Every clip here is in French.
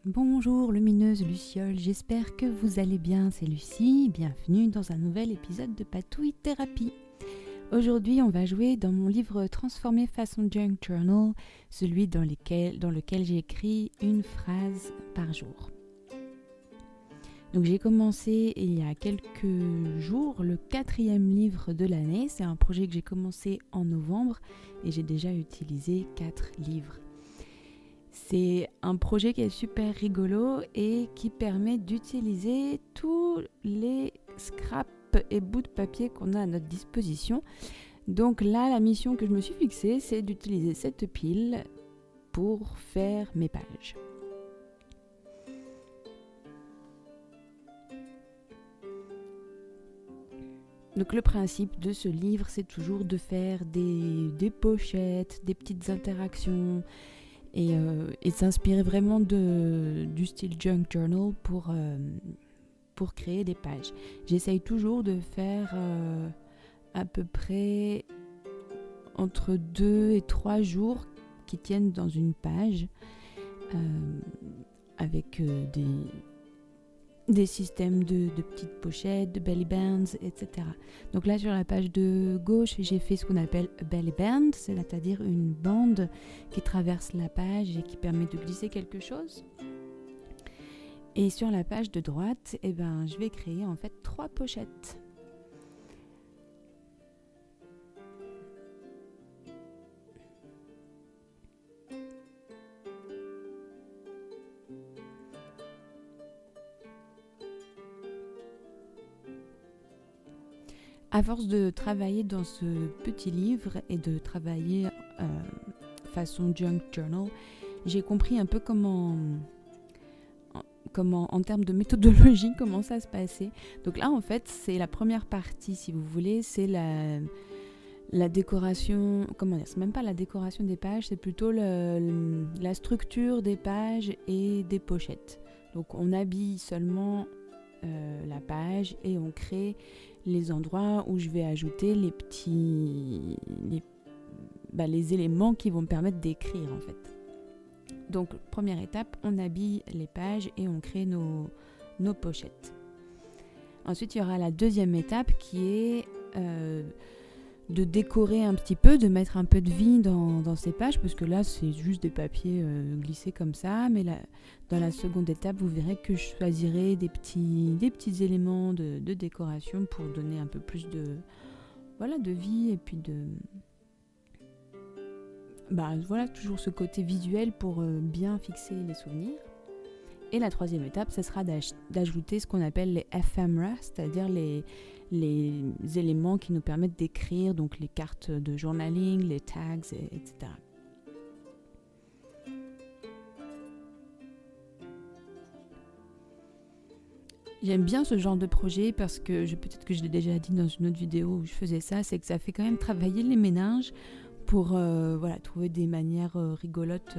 Bonjour lumineuse Luciole, j'espère que vous allez bien, c'est Lucie, bienvenue dans un nouvel épisode de Patouille Thérapie. Aujourd'hui on va jouer dans mon livre Transformé façon Junk Journal, celui dans lequel j'ai écrit une phrase par jour. Donc j'ai commencé il y a quelques jours le 4e livre de l'année, c'est un projet que j'ai commencé en novembre et j'ai déjà utilisé 4 livres. C'est un projet qui est super rigolo et qui permet d'utiliser tous les scraps et bouts de papier qu'on a à notre disposition. Donc là, la mission que je me suis fixée, c'est d'utiliser cette pile pour faire mes pages. Donc le principe de ce livre, c'est toujours de faire des pochettes, des petites interactions, et s'inspirer vraiment du style Junk Journal pour créer des pages. J'essaye toujours de faire à peu près entre 2 et 3 jours qui tiennent dans une page avec des systèmes de petites pochettes, de belly bands, etc. Donc là, sur la page de gauche, j'ai fait ce qu'on appelle a belly band, c'est-à-dire une bande qui traverse la page et qui permet de glisser quelque chose. Et sur la page de droite, je vais créer en fait 3 pochettes. À force de travailler dans ce petit livre et de travailler façon Junk Journal, j'ai compris un peu comment en termes de méthodologie, comment ça se passait. Donc là, en fait, c'est la première partie, si vous voulez, c'est la décoration, comment dire, c'est même pas la décoration des pages, c'est plutôt la structure des pages et des pochettes. Donc on habille seulement la page et on crée les endroits où je vais ajouter les éléments qui vont me permettre d'écrire en fait. Donc première étape, on habille les pages et on crée nos pochettes. Ensuite il y aura la deuxième étape qui est de décorer un petit peu, de mettre un peu de vie dans ces pages, parce que là c'est juste des papiers glissés comme ça, mais là, dans la seconde étape vous verrez que je choisirai des petits éléments de décoration pour donner un peu plus de vie et puis toujours ce côté visuel pour bien fixer les souvenirs. Et la troisième étape, ce sera d'ajouter ce qu'on appelle les ephemera, c'est-à-dire les éléments qui nous permettent d'écrire, donc les cartes de journaling, les tags, etc. J'aime bien ce genre de projet parce que peut-être que je l'ai déjà dit dans une autre vidéo où je faisais ça, c'est que ça fait quand même travailler les méninges pour trouver des manières rigolotes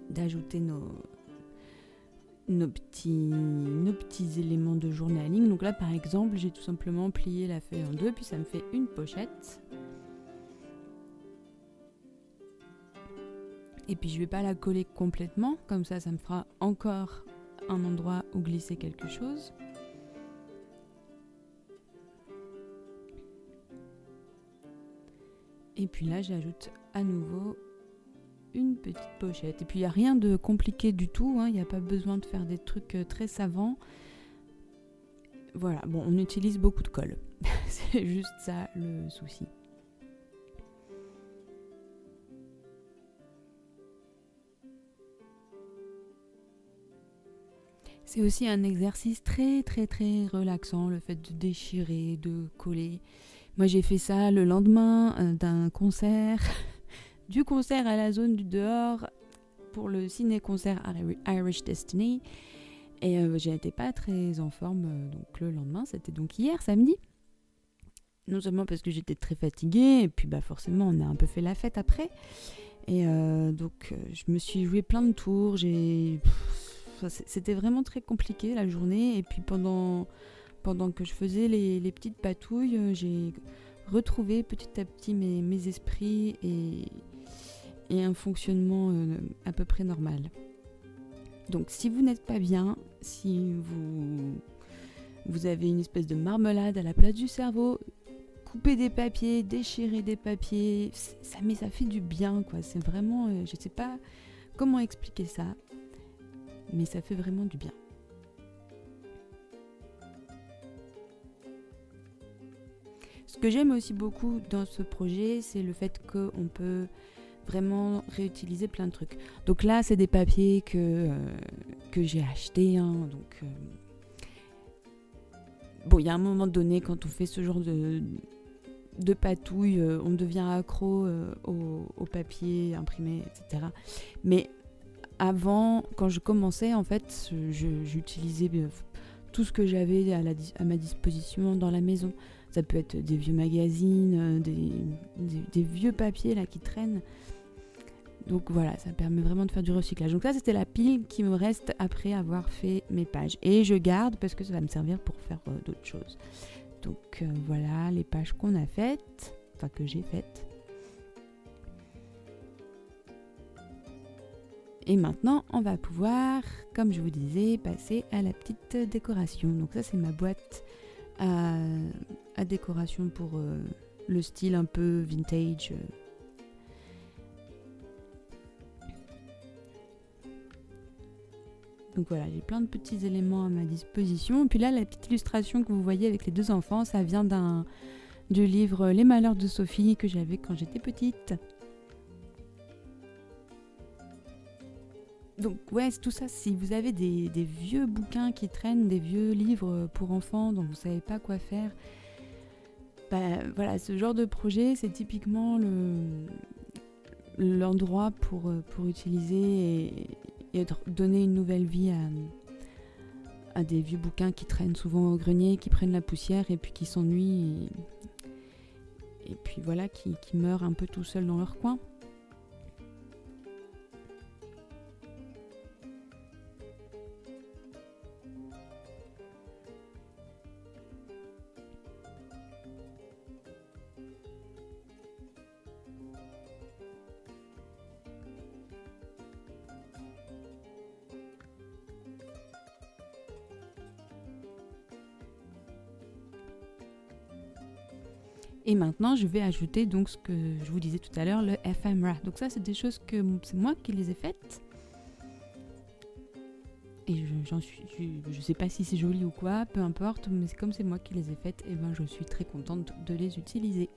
d'ajouter nos petits éléments de journaling. Donc là par exemple j'ai tout simplement plié la feuille en deux, puis ça me fait une pochette. Et puis je vais pas la coller complètement, comme ça me fera encore un endroit où glisser quelque chose. Et puis là j'ajoute à nouveau une petite pochette. Et puis il n'y a rien de compliqué du tout, il n'y a pas besoin de faire des trucs très savants. Voilà, bon, on utilise beaucoup de colle. C'est juste ça le souci. C'est aussi un exercice très très très relaxant, le fait de déchirer, de coller. Moi j'ai fait ça le lendemain d'un concert. Du concert à la zone du dehors pour le ciné-concert Irish Destiny. Et je n'étais pas très en forme donc le lendemain, c'était donc hier, samedi. Non seulement parce que j'étais très fatiguée, et puis forcément on a un peu fait la fête après. Et donc je me suis joué plein de tours, c'était vraiment très compliqué la journée. Et puis pendant que je faisais les petites patouilles, j'ai retrouvé petit à petit mes esprits et un fonctionnement à peu près normal. Donc si vous n'êtes pas bien, si vous avez une espèce de marmelade à la place du cerveau, coupez des papiers, déchirez des papiers, ça fait du bien, quoi. C'est vraiment, je sais pas comment expliquer ça, mais ça fait vraiment du bien. Ce que j'aime aussi beaucoup dans ce projet, c'est le fait qu'on peut vraiment réutiliser plein de trucs. Donc là, c'est des papiers que j'ai achetés. Donc, bon, il y a un moment donné, quand on fait ce genre de patouille, on devient accro au papier imprimé, etc. Mais avant, quand je commençais, en fait, j'utilisais tout ce que j'avais à ma disposition dans la maison. Ça peut être des vieux magazines, des vieux papiers là, qui traînent. Donc voilà, ça permet vraiment de faire du recyclage. Donc ça, c'était la pile qui me reste après avoir fait mes pages. Et je garde parce que ça va me servir pour faire d'autres choses. Donc voilà les pages qu'on a faites, enfin que j'ai faites. Et maintenant, on va pouvoir, comme je vous disais, passer à la petite décoration. Donc ça, c'est ma boîte à décoration pour le style un peu vintage. Donc voilà, j'ai plein de petits éléments à ma disposition. Et puis là, la petite illustration que vous voyez avec les deux enfants, ça vient du livre Les Malheurs de Sophie que j'avais quand j'étais petite. Donc ouais, c'est tout ça. Si vous avez des vieux bouquins qui traînent, des vieux livres pour enfants dont vous ne savez pas quoi faire, bah, voilà, ce genre de projet, c'est typiquement l'endroit pour utiliser et donner une nouvelle vie à des vieux bouquins qui traînent souvent au grenier, qui prennent la poussière et puis qui s'ennuient et puis voilà, qui meurent un peu tout seuls dans leur coin. Et maintenant, je vais ajouter donc ce que je vous disais tout à l'heure, le ephemera. Donc ça, c'est des choses que c'est moi qui les ai faites. Et je sais pas si c'est joli ou quoi, peu importe, mais comme c'est moi qui les ai faites, et ben je suis très contente de les utiliser.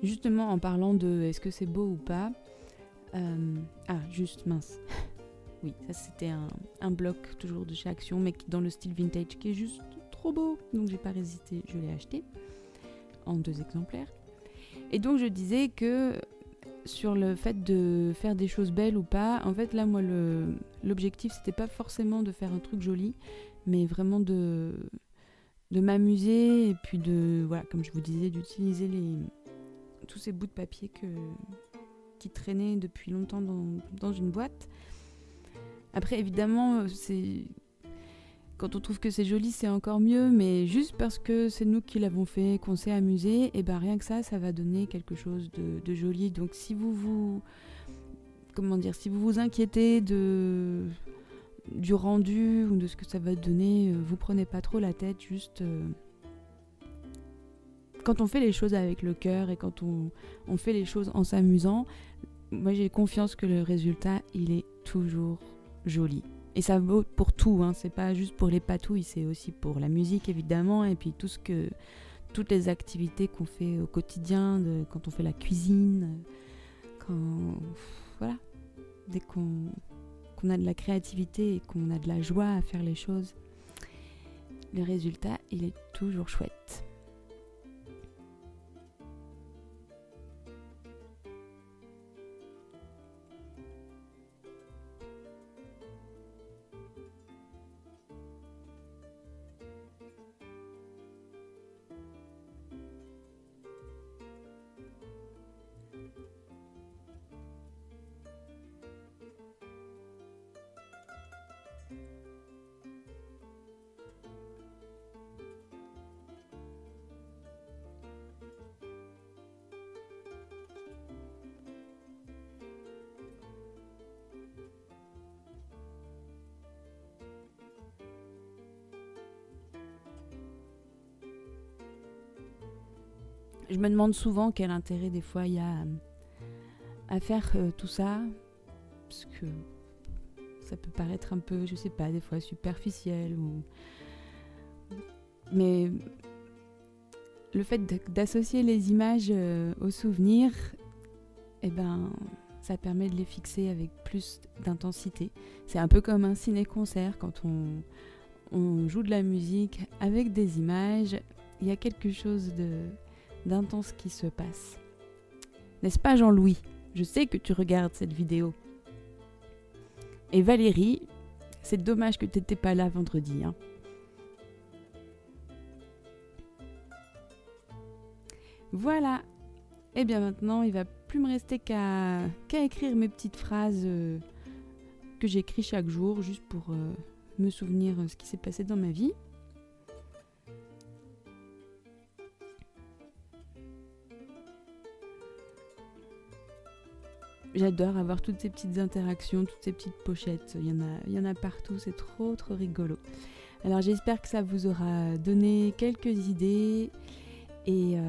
Justement, en parlant de est-ce que c'est beau ou pas, juste mince. Oui, ça c'était un bloc toujours de chez Action, mais dans le style vintage qui est juste trop beau. Donc j'ai pas résisté, je l'ai acheté en 2 exemplaires. Et donc je disais que sur le fait de faire des choses belles ou pas, en fait là moi l'objectif c'était pas forcément de faire un truc joli, mais vraiment de m'amuser et puis voilà, comme je vous disais, d'utiliser tous ces bouts de papier qui traînaient depuis longtemps dans une boîte. Après, évidemment, quand on trouve que c'est joli, c'est encore mieux, mais juste parce que c'est nous qui l'avons fait, qu'on s'est amusé, et ben rien que ça va donner quelque chose de joli. Donc si vous inquiétez du rendu ou de ce que ça va donner, vous prenez pas trop la tête, juste quand on fait les choses avec le cœur et quand on fait les choses en s'amusant, moi j'ai confiance que le résultat, il est toujours joli. Et ça vaut pour tout, hein. C'est pas juste pour les patouilles, c'est aussi pour la musique évidemment, et puis toutes les activités qu'on fait au quotidien, quand on fait la cuisine, voilà, dès qu'on a de la créativité et qu'on a de la joie à faire les choses, le résultat il est toujours chouette. Je me demande souvent quel intérêt des fois il y a à faire tout ça, parce que ça peut paraître un peu, je sais pas, des fois superficiel. Mais le fait d'associer les images aux souvenirs, eh ben, ça permet de les fixer avec plus d'intensité. C'est un peu comme un ciné-concert, quand on joue de la musique avec des images, il y a quelque chose d'intense qui se passe. N'est-ce pas, Jean-Louis? Je sais que tu regardes cette vidéo. Et Valérie, c'est dommage que tu n'étais pas là vendredi. Hein. Voilà. Et bien maintenant, il va plus me rester qu'à écrire mes petites phrases que j'écris chaque jour, juste pour me souvenir ce qui s'est passé dans ma vie. J'adore avoir toutes ces petites interactions, toutes ces petites pochettes. Il y en a partout, c'est trop rigolo. Alors j'espère que ça vous aura donné quelques idées et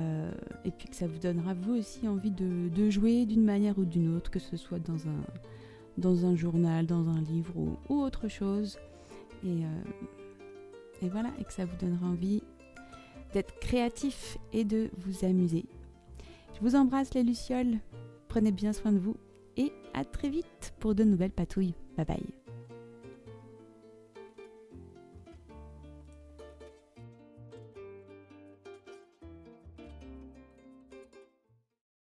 puis que ça vous donnera vous aussi envie de jouer d'une manière ou d'une autre, que ce soit dans un journal, dans un livre ou autre chose. Et voilà, et que ça vous donnera envie d'être créatif et de vous amuser. Je vous embrasse les lucioles, prenez bien soin de vous. Et à très vite pour de nouvelles patouilles. Bye bye.